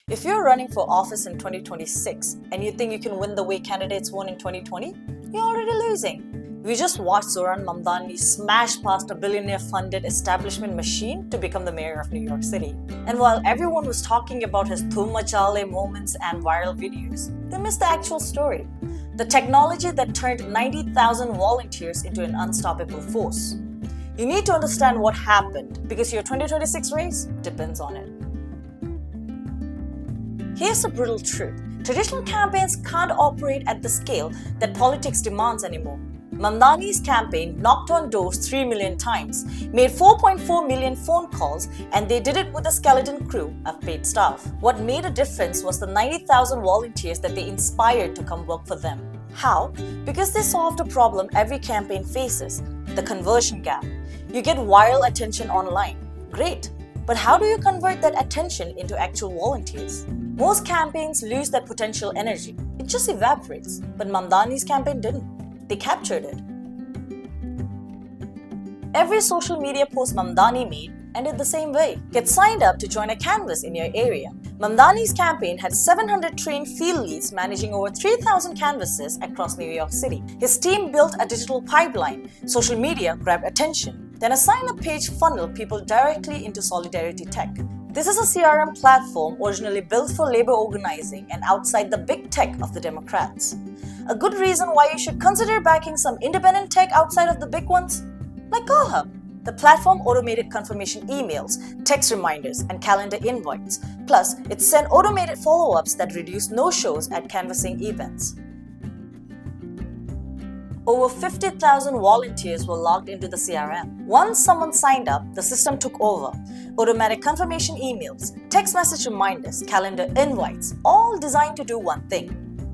If you're running for office in 2026 and you think you can win the way candidates won in 2020, you're already losing. We just watched Zohran Mamdani smash past a billionaire-funded establishment machine to become the mayor of New York City. And while everyone was talking about his Thum Machale moments and viral videos, they missed the actual story. The technology that turned 90,000 volunteers into an unstoppable force. You need to understand what happened because your 2026 race depends on it. Here's the brutal truth. Traditional campaigns can't operate at the scale that politics demands anymore. Mamdani's campaign knocked on doors 3 million times, made 4.4 million phone calls, and they did it with a skeleton crew of paid staff. What made a difference was the 90,000 volunteers that they inspired to come work for them. How? Because they solved a problem every campaign faces, the conversion gap. You get viral attention online. Great. But how do you convert that attention into actual volunteers? Most campaigns lose that potential energy. It just evaporates. But Mamdani's campaign didn't. They captured it. Every social media post Mamdani made ended the same way. Get signed up to join a canvas in your area. Mamdani's campaign had 700 trained field leads managing over 3,000 canvases across New York City. His team built a digital pipeline. Social media grabbed attention. Then a sign-up page funneled people directly into Solidarity Tech. This is a CRM platform originally built for labor organizing and outside the big tech of the Democrats. A good reason why you should consider backing some independent tech outside of the big ones? Like CallHub. The platform automated confirmation emails, text reminders, and calendar invites. Plus, it sent automated follow-ups that reduced no-shows at canvassing events. Over 50,000 volunteers were logged into the CRM. Once someone signed up, the system took over. Automatic confirmation emails, text message reminders, calendar invites, all designed to do one thing: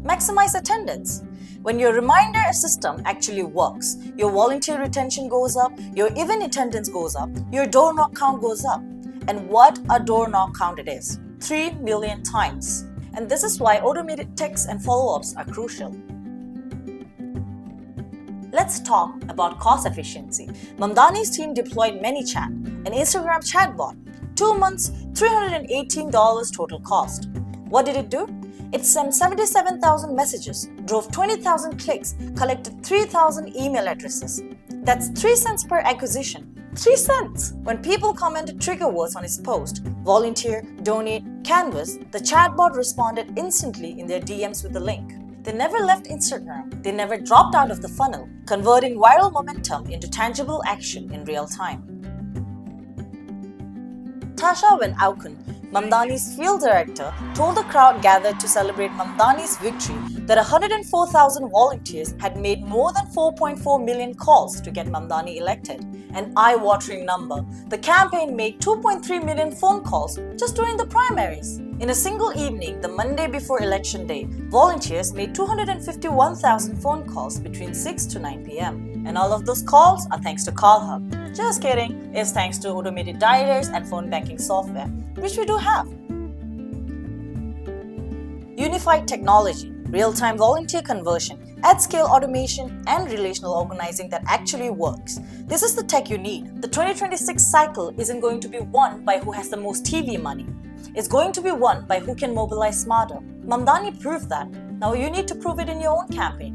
maximize attendance. When your reminder system actually works, your volunteer retention goes up, your event attendance goes up, your door knock count goes up. And what a door knock count it is! 3 million times. And this is why automated texts and follow-ups are crucial. Let's talk about cost efficiency. Mamdani's team deployed ManyChat, an Instagram chatbot. 2 months, $318 total cost. What did it do? It sent 77,000 messages, drove 20,000 clicks, collected 3,000 email addresses. That's 3 cents per acquisition. 3 cents! When people commented trigger words on his post, volunteer, donate, canvas, the chatbot responded instantly in their DMs with the link. They never left Instagram. They never dropped out of the funnel, converting viral momentum into tangible action in real time. Tasha Van Auken, Mamdani's field director, told the crowd gathered to celebrate Mamdani's victory that 104,000 volunteers had made more than 4.4 million calls to get Mamdani elected, an eye-watering number. The campaign made 2.3 million phone calls just during the primaries. In a single evening, the Monday before Election Day, volunteers made 251,000 phone calls between 6 to 9 p.m. And all of those calls are thanks to CallHub. Just kidding, it's thanks to automated dialers and phone banking software, which we do have. Unified technology, real-time volunteer conversion, at-scale automation, and relational organizing that actually works. This is the tech you need. The 2026 cycle isn't going to be won by who has the most TV money. It's going to be won by who can mobilize smarter. Mamdani proved that. Now you need to prove it in your own campaign.